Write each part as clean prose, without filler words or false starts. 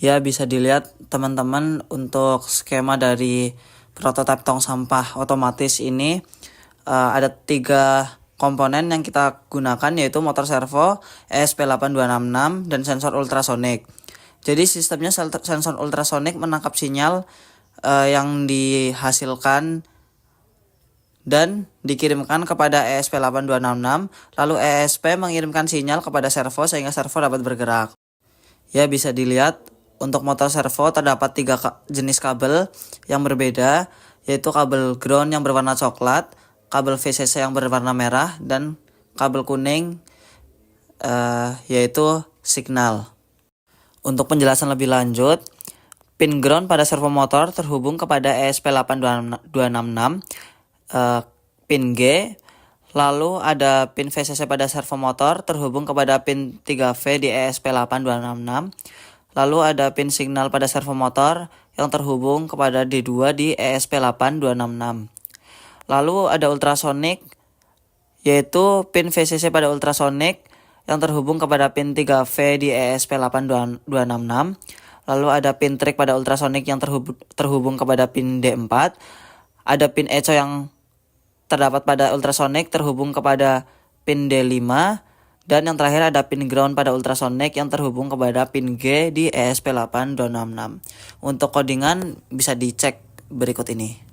Ya, bisa dilihat teman-teman untuk skema dari prototipe tong sampah otomatis ini ada 3 komponen yang kita gunakan, yaitu motor servo, ESP8266, dan sensor ultrasonik. Jadi sistemnya sensor ultrasonik menangkap sinyal yang dihasilkan dan dikirimkan kepada ESP8266, lalu ESP mengirimkan sinyal kepada servo sehingga servo dapat bergerak. Ya, bisa dilihat untuk motor servo terdapat 3 jenis kabel yang berbeda, yaitu kabel ground yang berwarna coklat, kabel VCC yang berwarna merah, dan kabel kuning yaitu signal. Untuk penjelasan lebih lanjut, pin ground pada servo motor terhubung kepada ESP8266, pin G, lalu ada pin VCC pada servo motor terhubung kepada pin 3V di ESP8266, lalu ada pin signal pada servo motor yang terhubung kepada D2 di ESP8266. Lalu ada ultrasonik, yaitu pin VCC pada ultrasonik yang terhubung kepada pin 3V di ESP8266. Lalu ada pin trig pada ultrasonik yang terhubung kepada pin D4. Ada pin echo yang terdapat pada ultrasonik terhubung kepada pin D5. Dan yang terakhir ada pin ground pada ultrasonik yang terhubung kepada pin G di ESP8266. Untuk codingan bisa dicek berikut ini.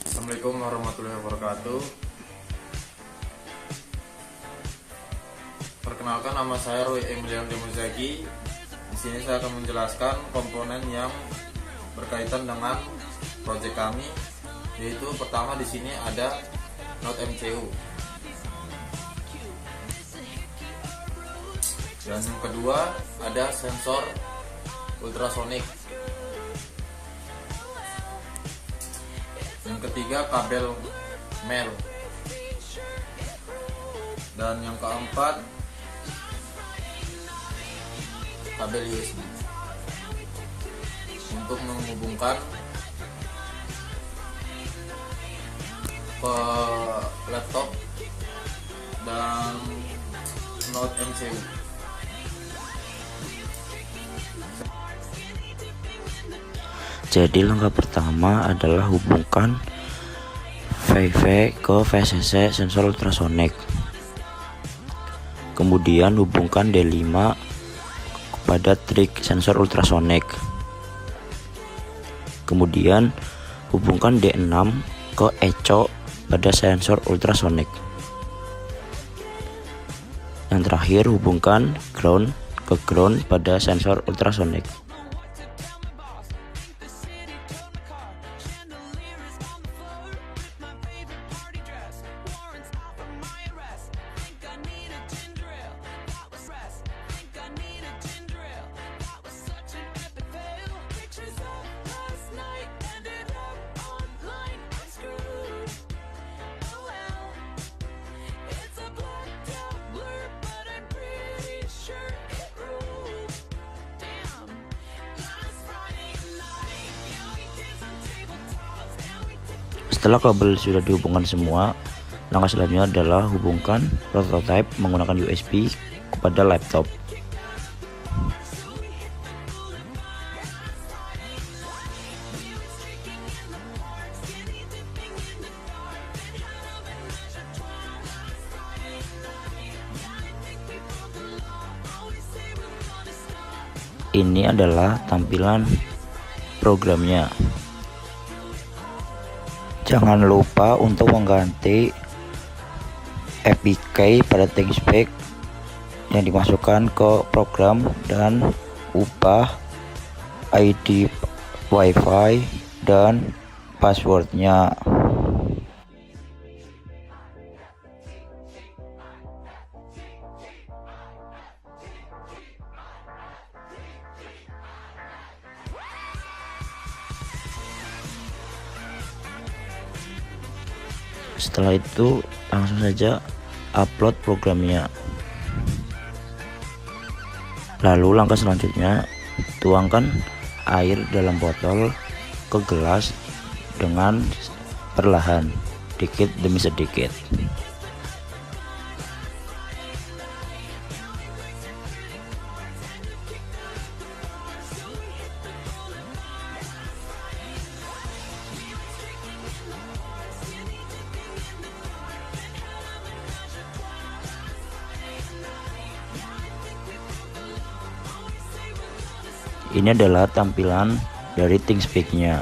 Assalamualaikum warahmatullahi wabarakatuh. Perkenalkan, nama saya Roy Emilian Demuzagi. Di sini saya akan menjelaskan komponen yang berkaitan dengan proyek kami, yaitu pertama di sini ada Node MCU. Dan yang kedua ada sensor ultrasonik. Yang ketiga kabel MEL. Dan yang keempat kabel USB. untuk menghubungkan ke laptop dan Node MCU. Jadi langkah pertama adalah hubungkan VV ke VCC sensor ultrasonik. Kemudian hubungkan D5 kepada trig sensor ultrasonik. Kemudian hubungkan D6 ke echo pada sensor ultrasonik. Yang terakhir hubungkan ground ke ground pada sensor ultrasonik. Setelah kabel sudah dihubungkan semua, langkah selanjutnya adalah hubungkan prototype menggunakan USB kepada laptop. Ini adalah tampilan programnya. Jangan lupa untuk mengganti APK pada ThinkSpeak yang dimasukkan ke program dan ubah ID WiFi dan passwordnya. Setelah itu langsung saja upload programnya. Lalu langkah selanjutnya, tuangkan air dalam botol ke gelas dengan perlahan, sedikit demi sedikit. Ini adalah tampilan dari ThinkSpeak-nya.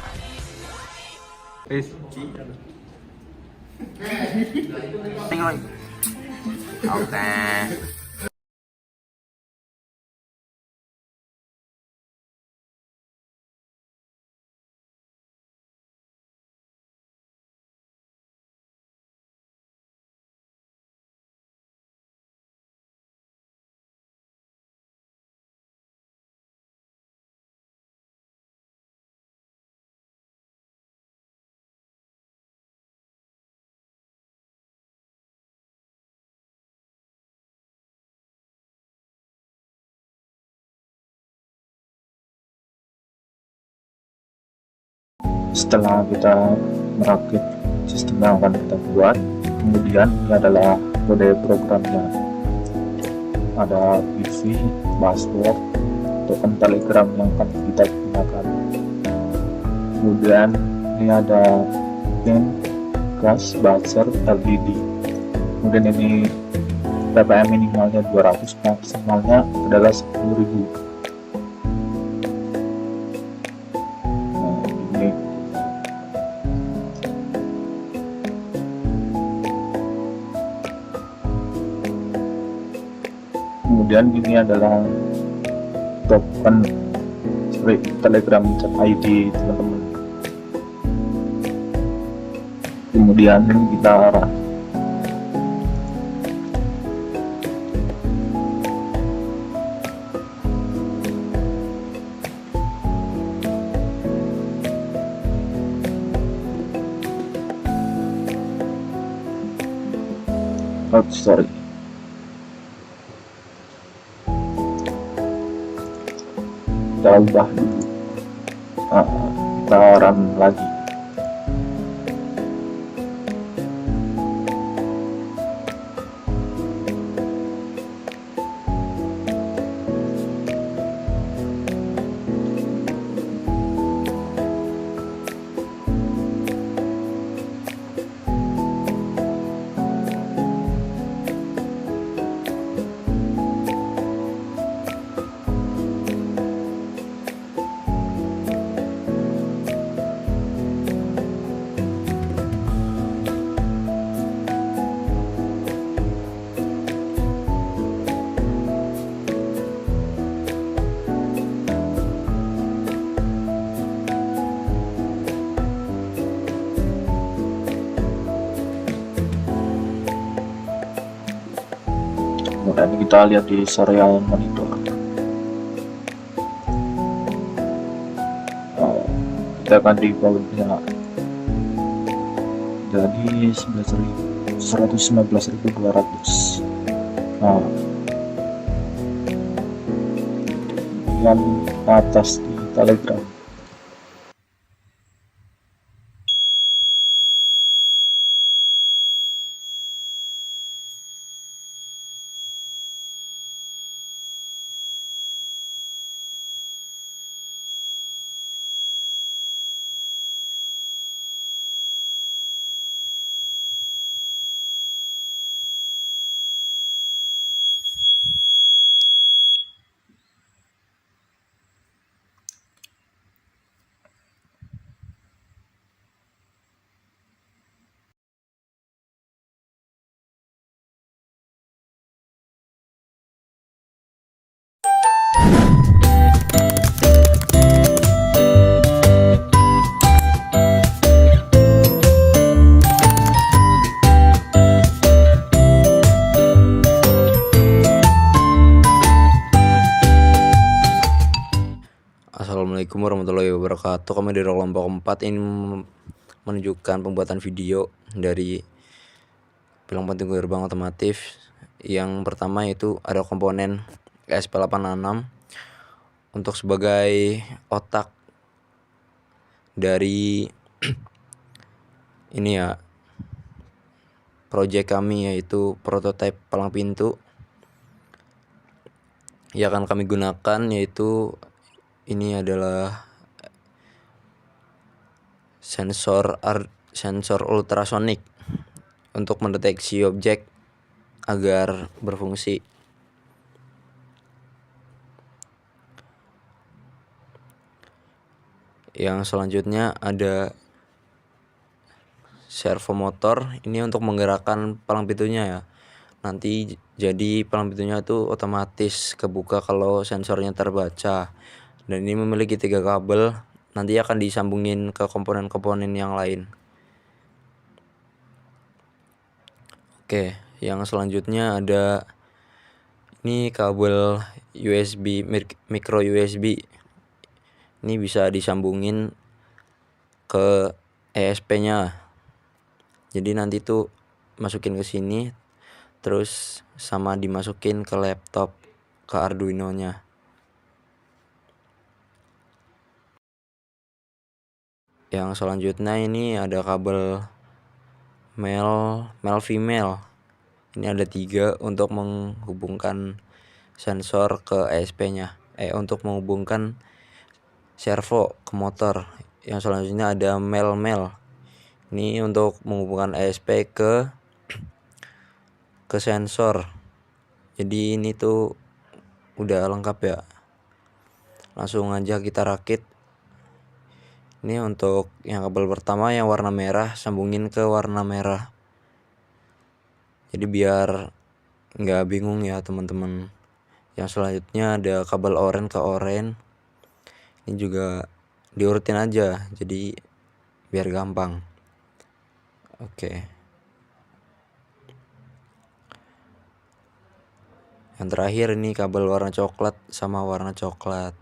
Oke. Setelah kita merakit sistem yang akan kita buat, kemudian ini adalah kode programnya. Ada PV, password, token Telegram yang akan kita gunakan. Kemudian ini ada pin, gas, buzzer, LED. Kemudian ini PPM minimalnya 200, maksimalnya adalah 10.000. Kemudian ini adalah token Telegram chat ID teman-teman. Kemudian kita arah sorry. Kita ubah dulu. kita run lagi. Kemudian kita lihat di serial monitor. Kita akan di bawahnya jadi 119.200. Nah, yang atas di Telegram. Assalamualaikum warahmatullahi wabarakatuh. Kami dari kelompok 4 ini menunjukkan pembuatan video dari pilang penting gerbang otomotif. Yang pertama yaitu ada komponen ESP866 untuk sebagai otak dari ini ya, project kami, yaitu prototipe palang pintu yang akan kami gunakan, yaitu ini adalah sensor ultrasonik untuk mendeteksi objek agar berfungsi. Yang selanjutnya ada servo motor, ini untuk menggerakkan palang pintunya ya. Nanti jadi palang pintunya itu otomatis kebuka kalau sensornya terbaca. Dan ini memiliki 3 kabel, nanti akan disambungin ke komponen-komponen yang lain. Oke, yang selanjutnya ada ini kabel USB, micro USB. Ini bisa disambungin ke ESP-nya. Jadi nanti tuh masukin ke sini, terus sama dimasukin ke laptop, ke Arduino-nya. Yang selanjutnya ini ada kabel male female. Ini ada 3 untuk menghubungkan sensor ke ESP-nya. Untuk menghubungkan servo ke motor. Yang selanjutnya ada male. Ini untuk menghubungkan ESP ke sensor. Jadi ini tuh udah lengkap ya. Langsung aja kita rakit. Ini untuk yang kabel pertama yang warna merah, sambungin ke warna merah. Jadi biar nggak bingung ya teman-teman. Yang selanjutnya ada kabel oranye ke oranye. Ini juga diurutin aja, jadi biar gampang. Oke. Yang terakhir ini kabel warna coklat sama warna coklat.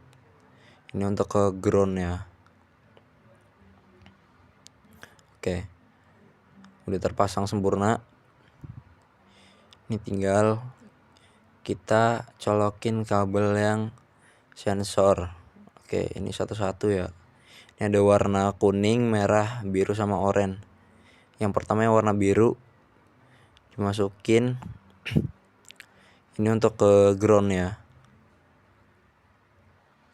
Ini untuk ke ground ya. Oke, udah terpasang sempurna. Ini tinggal kita colokin kabel yang sensor. Oke, ini satu-satu ya. Ini ada warna kuning, merah, biru sama oranye. Yang pertama yang warna biru dimasukin. Ini untuk ke ground ya.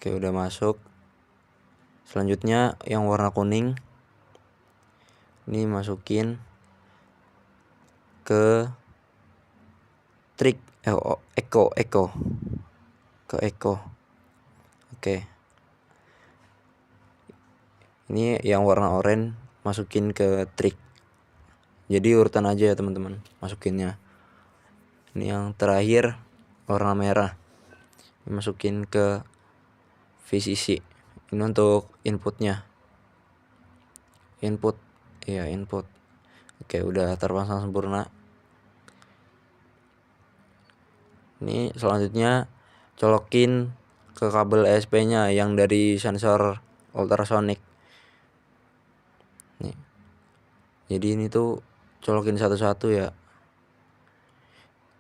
Oke, udah masuk. Selanjutnya yang warna kuning ini masukin ke echo ke echo. Oke, ini yang warna oranye masukin ke trik. Jadi urutan aja ya teman-teman masukinnya. Ini yang terakhir warna merah dimasukin ke VCC. Ini untuk inputnya. Input. Oke, udah terpasang sempurna. Ini selanjutnya colokin ke kabel ESP-nya yang dari sensor ultrasonic. Nih. Jadi ini tuh colokin satu-satu ya.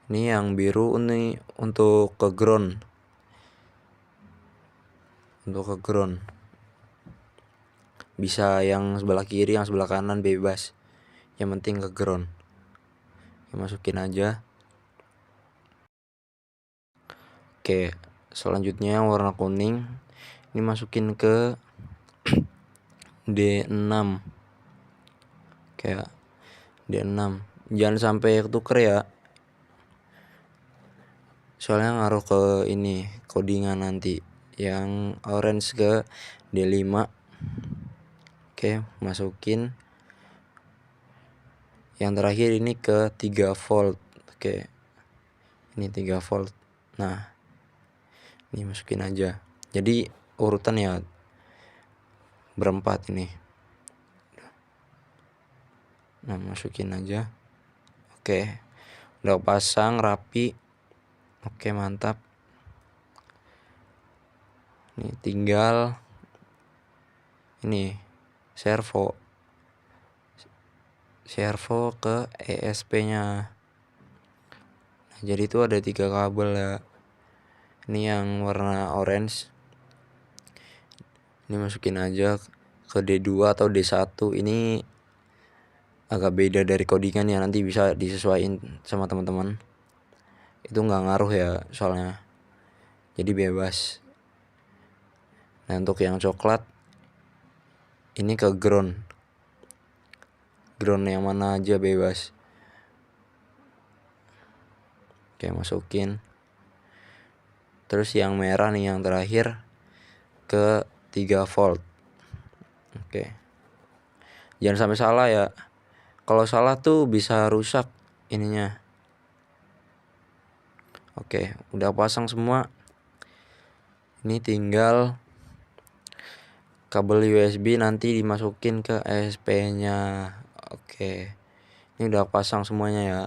Ini yang biru ini untuk ke ground. Bisa yang sebelah kiri, yang sebelah kanan bebas. Yang penting ke ground. Masukin aja. Oke, selanjutnya yang warna kuning ini masukin ke D6. Kayak D6. Jangan sampai ketuker ya. Soalnya ngaruh ke ini codingan nanti. Yang orange ke D5. Oke, masukin. Yang terakhir ini ke 3 volt. Oke. Ini 3 volt. Nah, ini masukin aja. Jadi urutan ya berempat ini. Nah, masukin aja. Oke. Udah pasang rapi. Oke, mantap. Ini tinggal ini servo ke ESP-nya. Nah, jadi itu ada 3 kabel ya. Ini yang warna orange. Ini masukin aja ke D2 atau D1. Ini agak beda dari codingan ya, nanti bisa disesuaikan sama teman-teman. Itu nggak ngaruh ya soalnya. Jadi bebas. Nah, untuk yang coklat ini ke ground yang mana aja bebas. Oke, masukin. Terus yang merah nih yang terakhir ke 3 volt. Oke, jangan sampai salah ya. Kalau salah tuh bisa rusak ininya. Oke, udah pasang semua. Ini tinggal kabel USB nanti dimasukin ke ESP-nya. Oke. Ini udah pasang semuanya ya.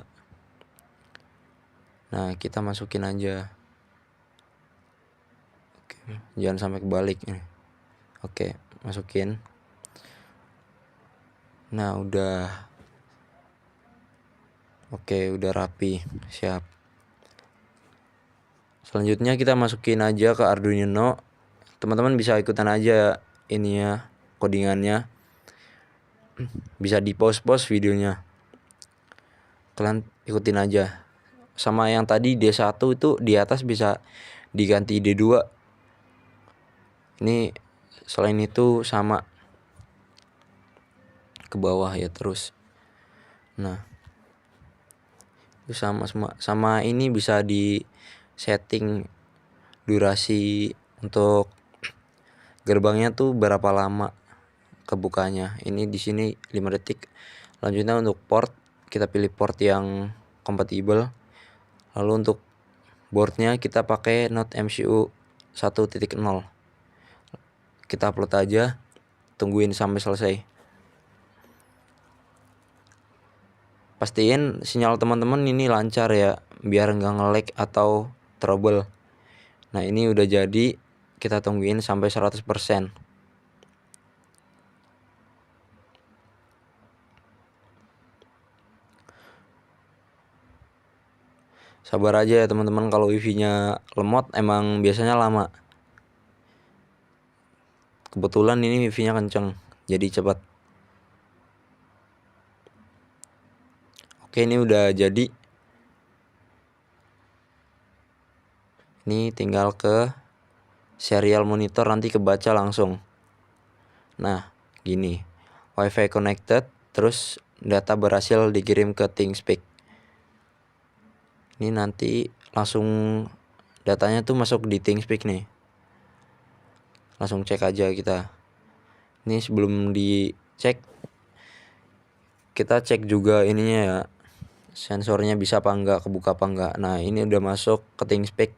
Nah, kita masukin aja. Oke, jangan sampai kebalik ini. Oke, masukin. Nah, udah. Oke, udah rapi, siap. Selanjutnya kita masukin aja ke Arduino. Teman-teman bisa ikutan aja ini ya, codingannya. Bisa di pause videonya. Kalian ikutin aja. Sama yang tadi D1 itu di atas bisa diganti D2. Ini selain itu sama ke bawah ya terus. Nah, itu sama semua. Sama ini bisa di setting durasi untuk gerbangnya tuh berapa lama kebukanya. Ini di sini 5 detik. Lanjutnya untuk port, kita pilih port yang kompatibel. Lalu untuk boardnya kita pakai Node MCU 1.0. Kita upload aja, tungguin sampai selesai. Pastiin sinyal teman-teman ini lancar ya, biar nggak nge-lag atau trouble. Nah, ini udah jadi, kita tungguin sampai 100%. Sabar aja ya teman-teman, kalau wifi-nya lemot emang biasanya lama. kebetulan ini wifi-nya kenceng, jadi cepat. Oke, ini udah jadi. Ini tinggal ke serial monitor, nanti kebaca langsung. Nah, gini. Wi-Fi connected, terus data berhasil dikirim ke ThinkSpeak. Ini nanti langsung datanya tuh masuk di ThinkSpeak nih. Langsung cek aja kita. Ini sebelum dicek, kita cek juga ininya ya, sensornya bisa apa enggak, kebuka apa enggak. Nah, ini udah masuk ke ThinkSpeak,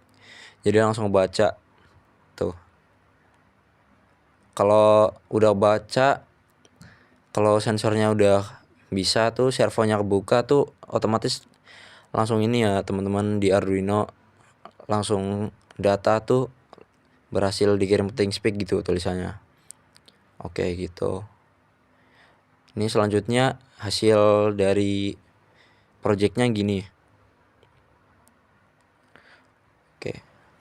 jadi langsung baca tuh. Kalau udah baca, kalau sensornya udah bisa tuh, servonya kebuka tuh, otomatis langsung ini ya teman-teman, di Arduino langsung data tuh berhasil dikirim ke ThinkSpeak gitu tulisannya. Oke gitu. Ini selanjutnya hasil dari projectnya gini.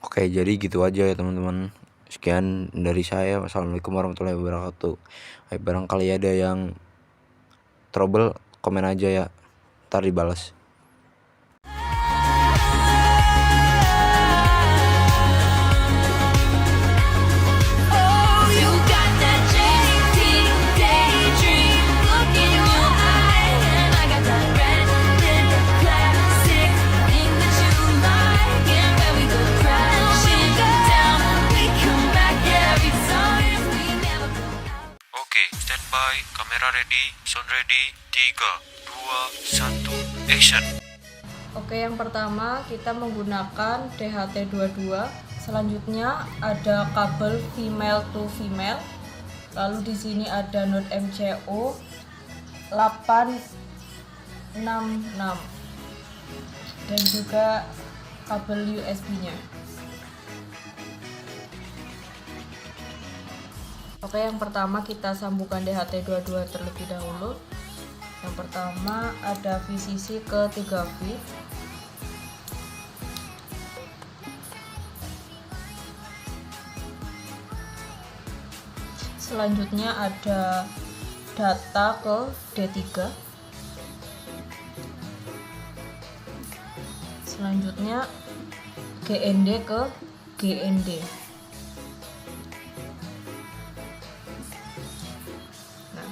Oke, jadi gitu aja ya teman-teman. Sekian dari saya. Wassalamualaikum warahmatullahi wabarakatuh. Barangkali ada yang trouble, komen aja ya, ntar dibalas. Oke, standby, kamera ready, sound ready, 3, 2, 1, action. Oke, yang pertama kita menggunakan DHT22. Selanjutnya ada kabel female to female. Lalu di sini ada node MCU 866 dan juga kabel USB-nya. Oke, yang pertama kita sambungkan DHT22 terlebih dahulu. Yang pertama ada VCC ke 3V. Selanjutnya ada data ke D3. Selanjutnya GND ke GND. Nah,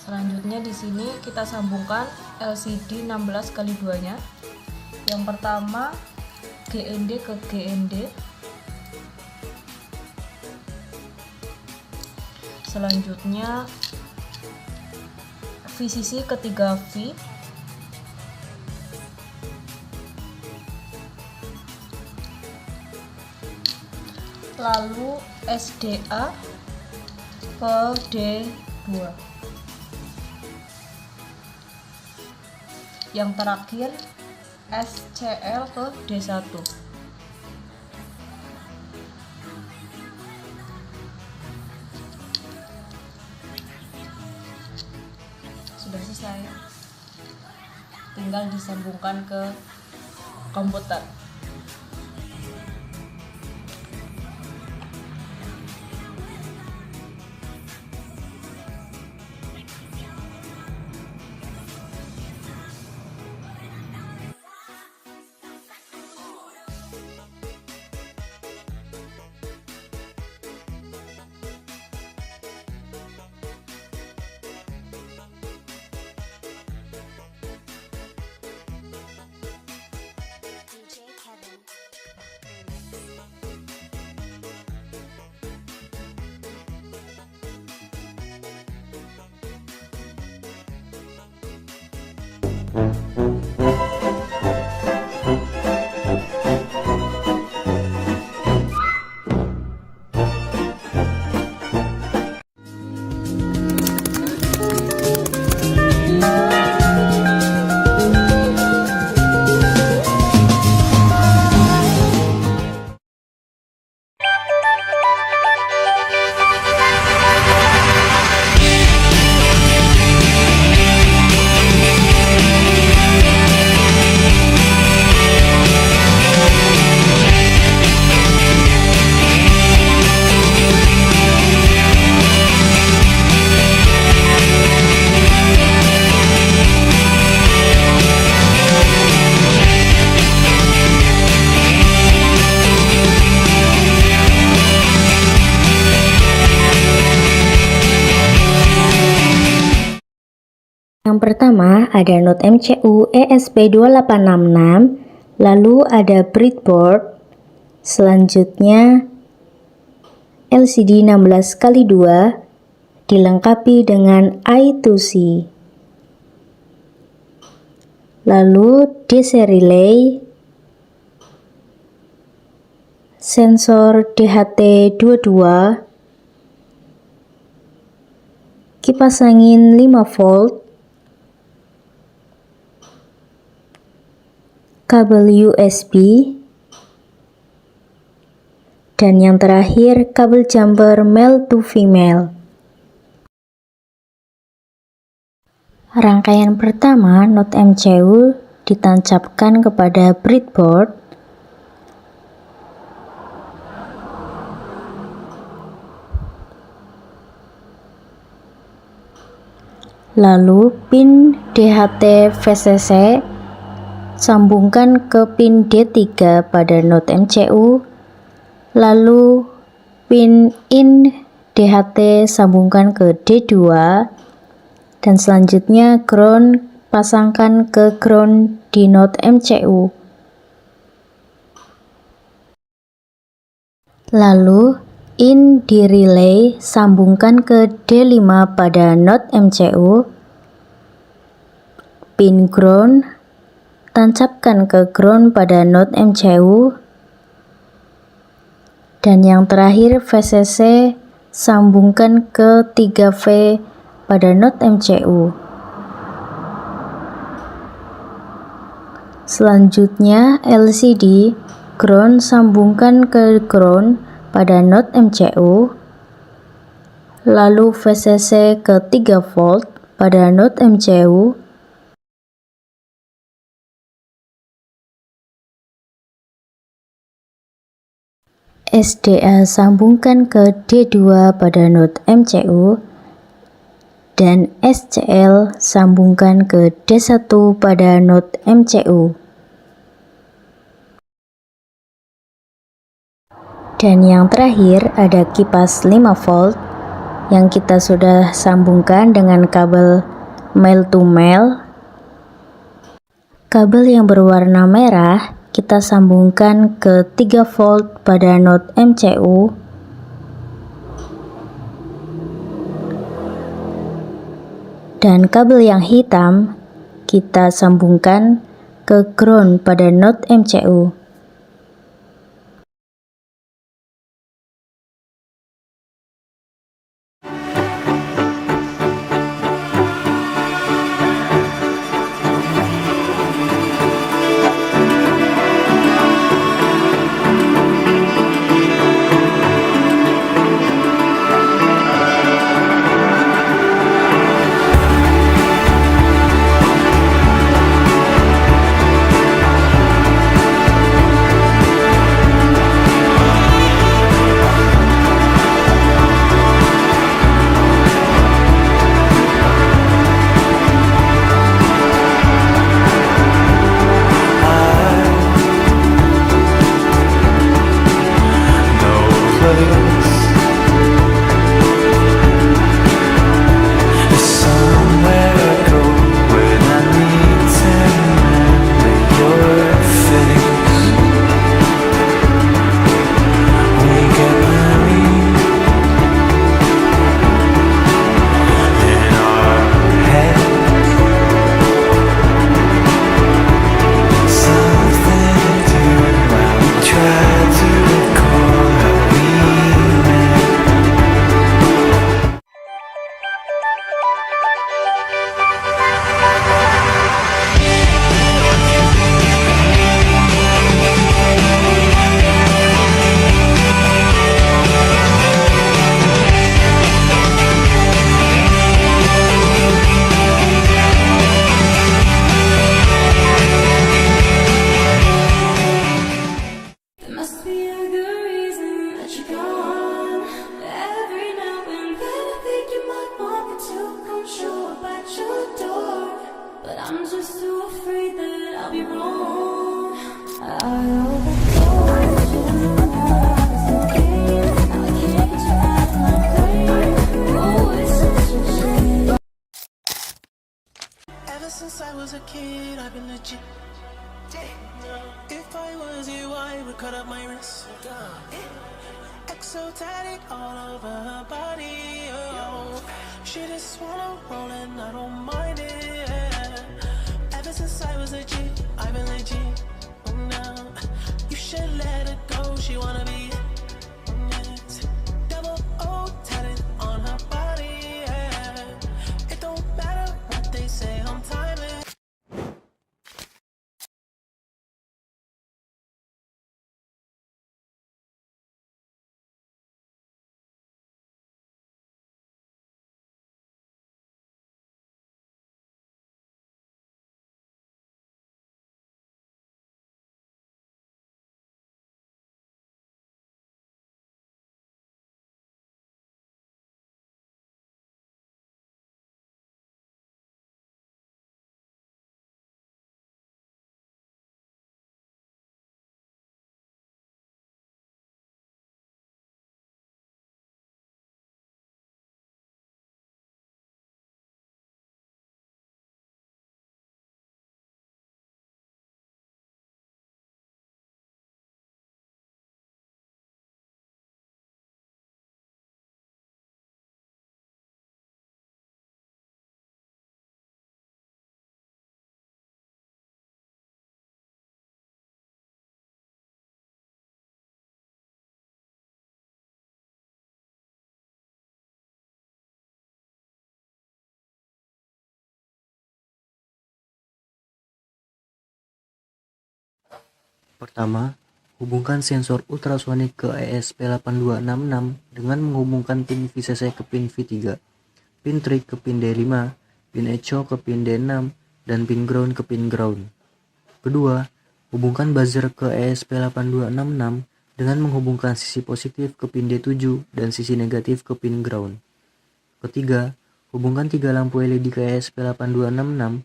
selanjutnya di sini kita sambungkan LCD 16x2-nya. Yang pertama GND ke GND. Selanjutnya VCC ke 3V. Lalu SDA ke D2. Yang terakhir SCL ke D1. Sudah selesai, tinggal disambungkan ke komputer. Yang pertama ada Node MCU ESP2866, lalu ada breadboard, selanjutnya LCD 16x2 dilengkapi dengan I2C. Lalu DC relay, sensor DHT22, kipas angin 5 volt, kabel USB, dan yang terakhir kabel jumper male to female. Rangkaian pertama Node MCU ditancapkan kepada breadboard, lalu pin DHT VCC sambungkan ke pin D3 pada Node MCU, lalu pin in DHT sambungkan ke D2, dan selanjutnya ground pasangkan ke ground di Node MCU. Lalu in di relay sambungkan ke D5 pada Node MCU, pin ground tancapkan ke ground pada Node MCU, dan yang terakhir VCC sambungkan ke 3V pada Node MCU. Selanjutnya LCD ground sambungkan ke ground pada Node MCU, lalu VCC ke 3 volt pada Node MCU, SDA sambungkan ke D2 pada Node MCU, dan SCL sambungkan ke D1 pada Node MCU. Dan yang terakhir ada kipas 5 volt yang kita sudah sambungkan dengan kabel male to male. Kabel yang berwarna merah kita sambungkan ke 3 volt pada Node MCU, dan kabel yang hitam kita sambungkan ke ground pada Node MCU. so tatted all over her body. Oh, she just wanna roll and I don't mind it. Ever since I was a G, I've been legit. Now you should let her go. She wanna be double O tatted on her body. It don't matter what they say. I'm timing. Pertama, hubungkan sensor ultrasonik ke ESP8266 dengan menghubungkan pin VCC ke pin V3, pin trig ke pin D5, pin echo ke pin D6, dan pin ground ke pin ground. Kedua, hubungkan buzzer ke ESP8266 dengan menghubungkan sisi positif ke pin D7 dan sisi negatif ke pin ground. Ketiga, hubungkan 3 lampu LED ke ESP8266.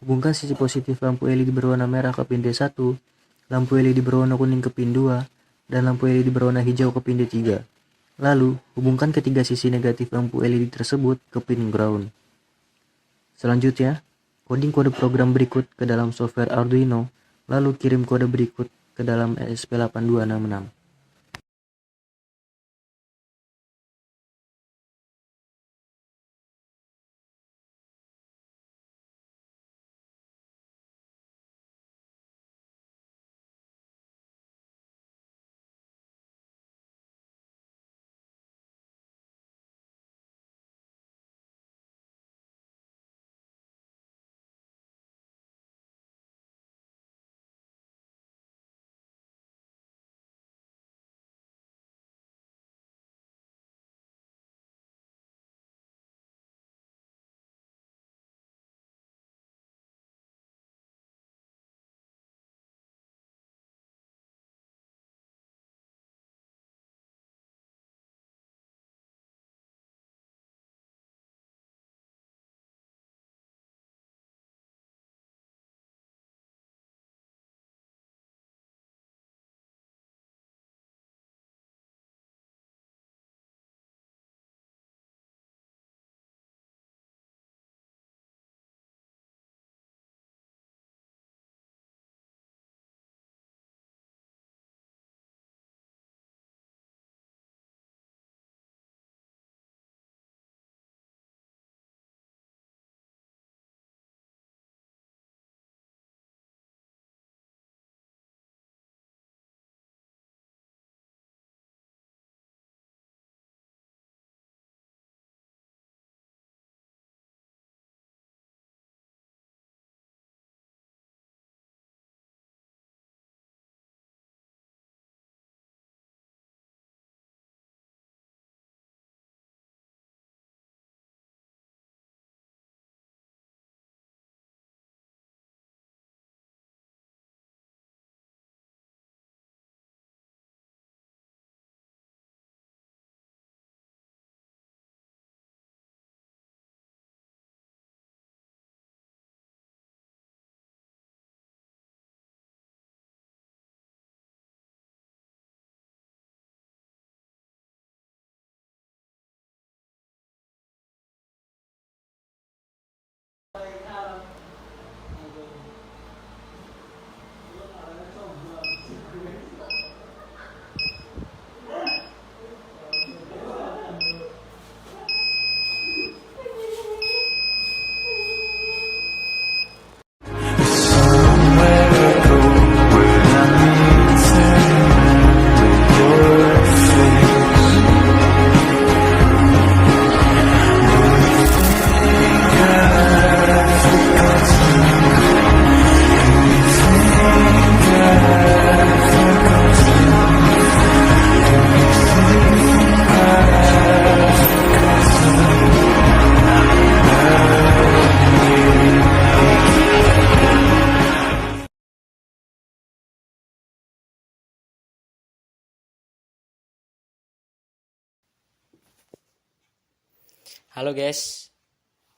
Hubungkan sisi positif lampu LED berwarna merah ke pin D1, lampu LED berwarna kuning ke pin 2, dan lampu LED berwarna hijau ke pin D3. Lalu, hubungkan ketiga sisi negatif lampu LED tersebut ke pin ground. Selanjutnya, coding kode program berikut ke dalam software Arduino, lalu kirim kode berikut ke dalam ESP8266. Halo guys,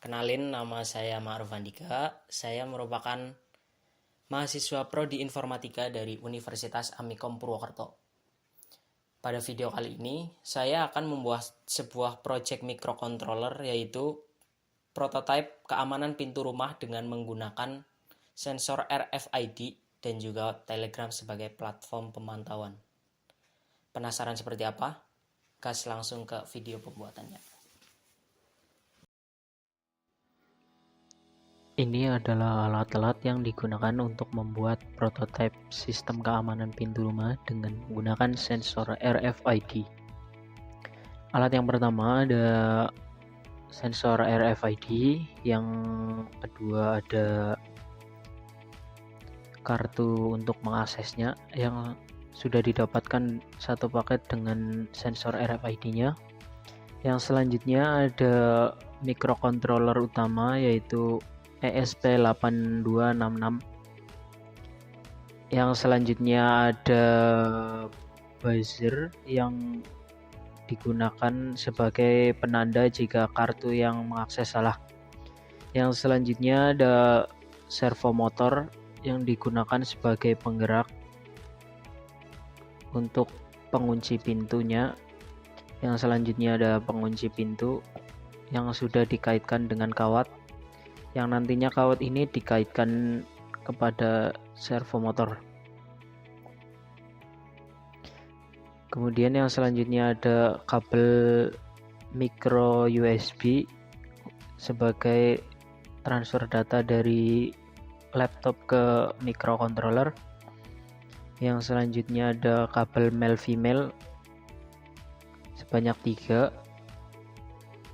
kenalin nama saya Ma'ruf Andika. Saya merupakan mahasiswa Prodi Informatika dari Universitas Amikom Purwokerto. Pada video kali ini, saya akan membuat sebuah project microcontroller yaitu prototipe keamanan pintu rumah dengan menggunakan sensor RFID dan juga Telegram sebagai platform pemantauan. Penasaran seperti apa? Gas langsung ke video pembuatannya. Ini adalah alat-alat yang digunakan untuk membuat prototipe sistem keamanan pintu rumah dengan menggunakan sensor RFID. Alat yang pertama ada sensor RFID, yang kedua ada kartu untuk mengaksesnya yang sudah didapatkan satu paket dengan sensor RFID-nya. Yang selanjutnya ada microcontroller utama yaitu ESP8266. Yang selanjutnya ada buzzer yang digunakan sebagai penanda jika kartu yang mengakses salah. Yang selanjutnya ada servo motor yang digunakan sebagai penggerak untuk pengunci pintunya. Yang selanjutnya ada pengunci pintu yang sudah dikaitkan dengan kawat, yang nantinya kawat ini dikaitkan kepada servo motor. Kemudian yang selanjutnya ada kabel micro USB sebagai transfer data dari laptop ke microcontroller. Yang selanjutnya ada kabel male female sebanyak 3.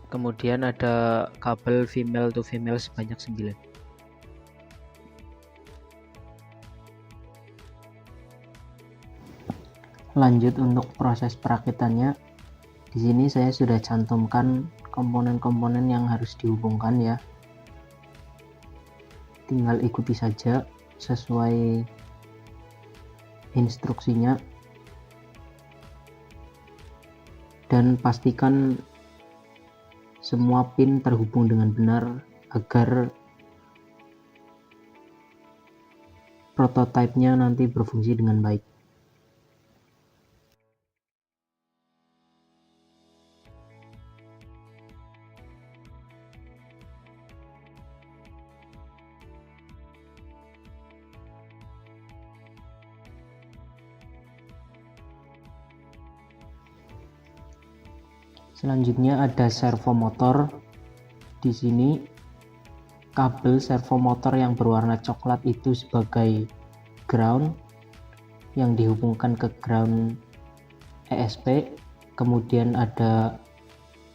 Kemudian ada kabel female to female sebanyak 9. Lanjut untuk proses perakitannya. Di sini saya sudah cantumkan komponen-komponen yang harus dihubungkan ya. Tinggal ikuti saja sesuai instruksinya. Dan pastikan semua pin terhubung dengan benar agar prototipenya nanti berfungsi dengan baik. Selanjutnya ada servo motor. Di sini kabel servo motor yang berwarna coklat itu sebagai ground yang dihubungkan ke ground ESP. Kemudian ada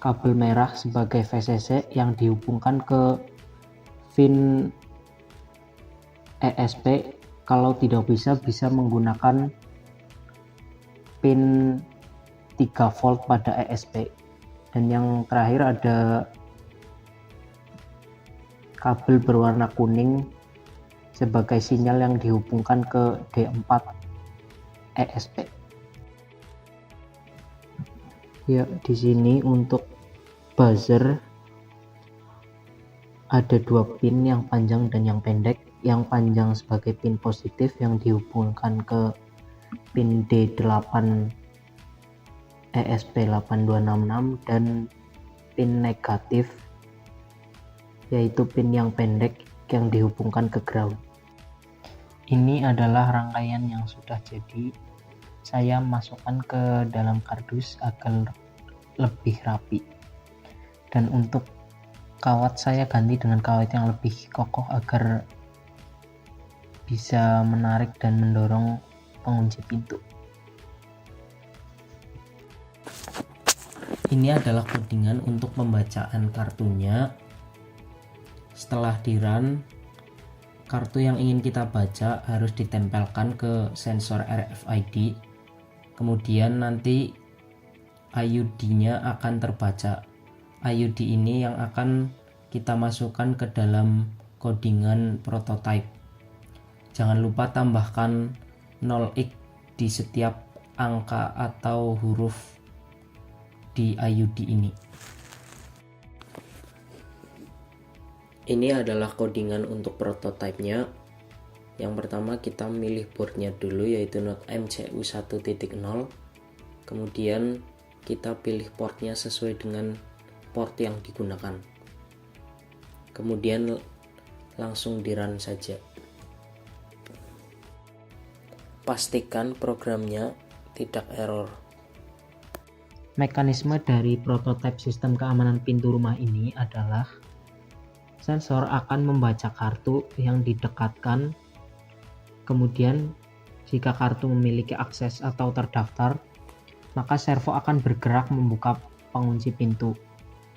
kabel merah sebagai VCC yang dihubungkan ke pin ESP. Kalau tidak bisa menggunakan pin 3 volt pada ESP. Dan yang terakhir ada kabel berwarna kuning sebagai sinyal yang dihubungkan ke D4 ESP. Ya, di sini untuk buzzer ada 2 pin, yang panjang dan yang pendek. Yang panjang sebagai pin positif yang dihubungkan ke pin D8 ESP8266 dan pin negatif yaitu pin yang pendek yang dihubungkan ke ground. Ini adalah rangkaian yang sudah jadi. Saya masukkan ke dalam kardus agar lebih rapi. Dan untuk kawat saya ganti dengan kawat yang lebih kokoh agar bisa menarik dan mendorong pengunci pintu. Ini adalah codingan untuk pembacaan kartunya. Setelah di-run, kartu yang ingin kita baca harus ditempelkan ke sensor RFID. Kemudian nanti IUD-nya akan terbaca. IUD ini yang akan kita masukkan ke dalam codingan prototype. Jangan lupa tambahkan 0x di setiap angka atau huruf di IUD ini. Ini adalah codingan untuk prototipenya. Yang pertama kita milih boardnya dulu, yaitu Node MCU 1.0. Kemudian kita pilih portnya sesuai dengan port yang digunakan. Kemudian langsung di run saja. Pastikan programnya tidak error. Mekanisme dari prototipe sistem keamanan pintu rumah ini adalah sensor akan membaca kartu yang didekatkan. Kemudian jika kartu memiliki akses atau terdaftar, maka servo akan bergerak membuka pengunci pintu,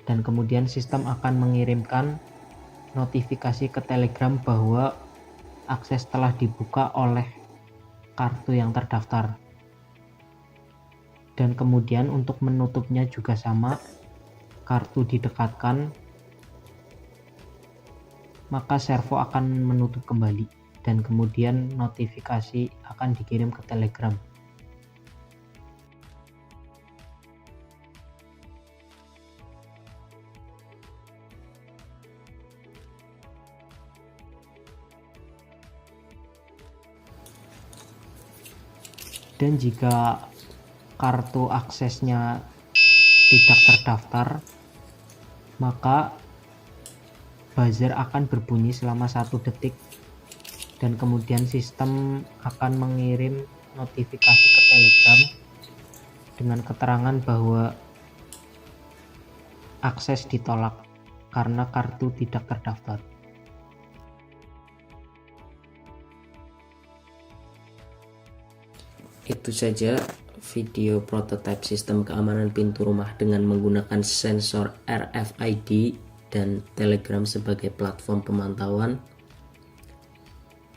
dan kemudian sistem akan mengirimkan notifikasi ke Telegram bahwa akses telah dibuka oleh kartu yang terdaftar. Dan kemudian untuk menutupnya juga sama, kartu didekatkan, maka servo akan menutup kembali, dan kemudian notifikasi akan dikirim ke Telegram. Dan jika kartu aksesnya tidak terdaftar, maka buzzer akan berbunyi selama 1 detik, dan kemudian sistem akan mengirim notifikasi ke Telegram dengan keterangan bahwa akses ditolak karena kartu tidak terdaftar. Itu saja video prototipe sistem keamanan pintu rumah dengan menggunakan sensor RFID dan Telegram sebagai platform pemantauan.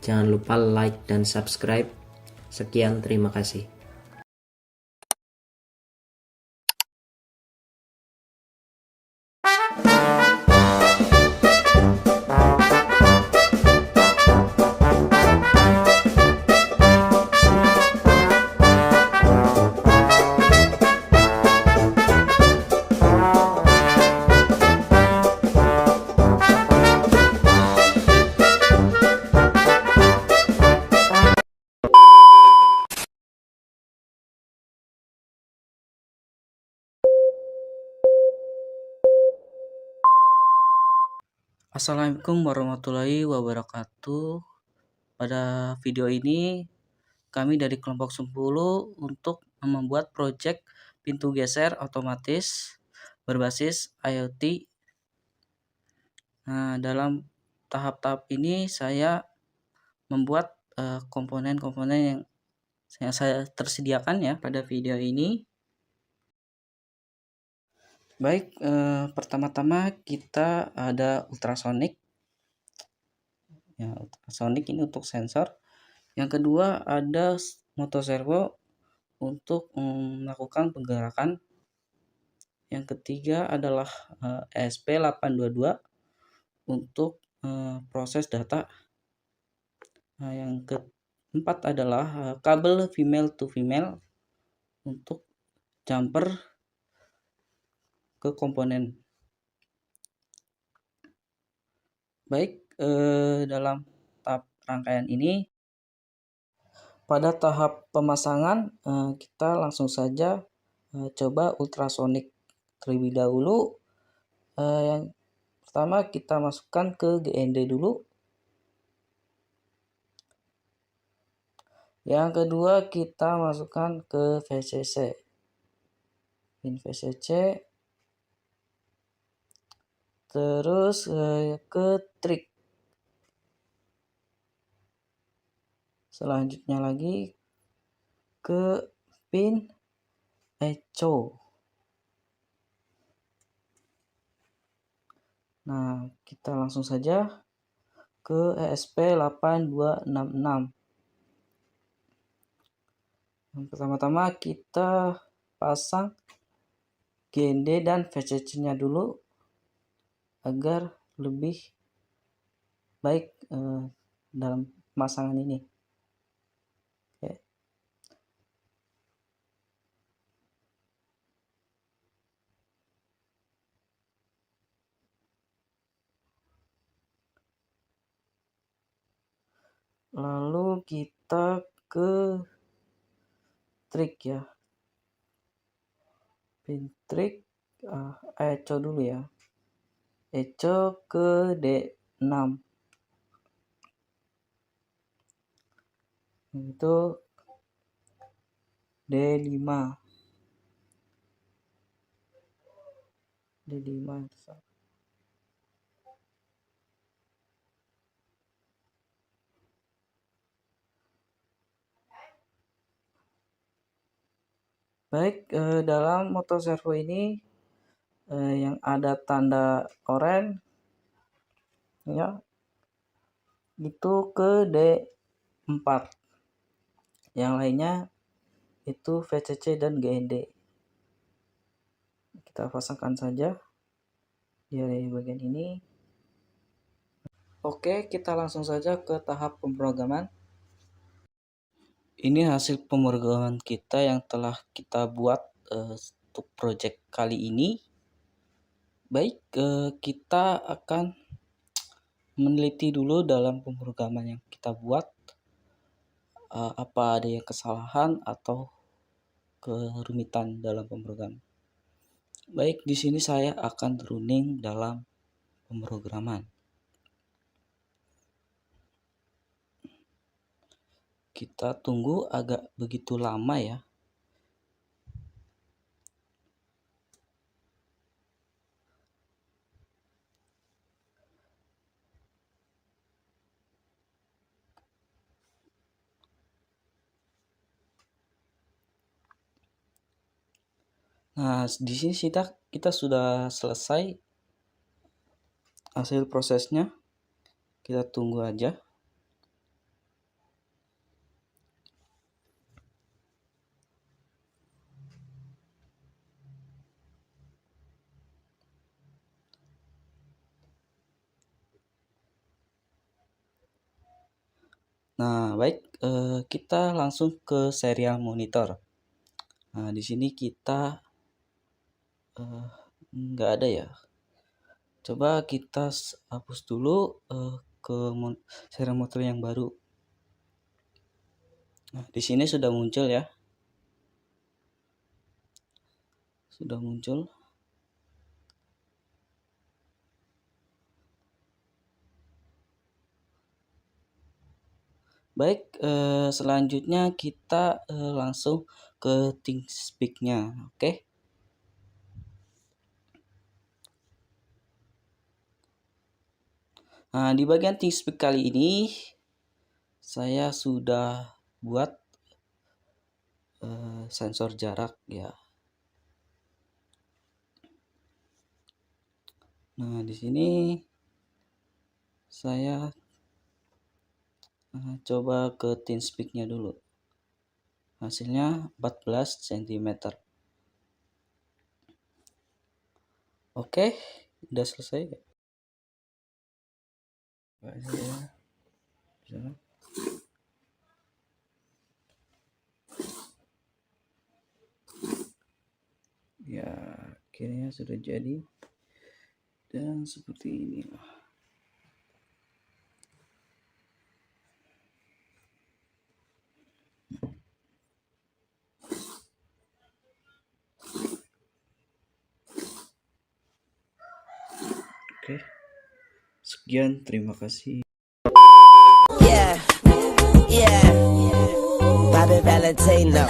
Jangan lupa like dan subscribe. Sekian, terima kasih. Assalamualaikum warahmatullahi wabarakatuh. Pada video ini kami dari kelompok 10 untuk membuat proyek pintu geser otomatis berbasis IoT. Nah, dalam tahap-tahap ini saya membuat komponen-komponen yang saya tersediakan ya pada video ini. Baik, pertama-tama kita ada ultrasonic. Ya, ultrasonic ini untuk sensor. Yang kedua ada motor servo untuk melakukan penggerakan. Yang ketiga adalah ESP822 untuk proses data. Nah, yang keempat adalah kabel female to female untuk jumper ke komponen. Baik, dalam tahap rangkaian ini, pada tahap pemasangan kita langsung saja coba ultrasonic terlebih dahulu. Yang pertama kita masukkan ke GND dulu. Yang kedua kita masukkan ke VCC. Pin VCC. Terus ke trik. Selanjutnya lagi ke pin echo. Nah, kita langsung saja ke ESP8266. Yang pertama-tama kita pasang GND dan VCC-nya dulu agar lebih baik dalam pemasangan ini. Oke. Lalu kita ke trik ya. Pin trik echo dulu ya. Echo ke D6. Itu D5. D5. Baik, dalam motor servo ini yang ada tanda oranye ya, itu ke D4. Yang lainnya itu VCC dan GND. Kita pasangkan saja di bagian ini. Oke, kita langsung saja ke tahap pemrograman. Ini hasil pemrograman kita yang telah kita buat untuk project kali ini. Baik, kita akan meneliti dulu dalam pemrograman yang kita buat, apa ada yang kesalahan atau kerumitan dalam pemrograman. Baik, di sini saya akan running dalam pemrograman. Kita tunggu agak begitu lama ya. Nah, di sini kita sudah selesai hasil prosesnya. Kita tunggu aja. Nah, baik, kita langsung ke serial monitor. Nah, di sini kita nggak ada ya. Coba kita hapus dulu ke serial monitor yang baru. Nah, di sini sudah muncul ya. Sudah muncul. Baik, selanjutnya kita langsung ke ThinkSpeak-nya, oke? Nah, di bagian ThinkSpeak kali ini saya sudah buat sensor jarak ya. Nah, di sini saya coba ke ThinkSpeak-nya dulu. Hasilnya 14 cm. Oke, udah selesai. Ya, akhirnya sudah jadi. Dan seperti ini. Oke. Sekian, terima kasih. Yeah, Bobby Valentino.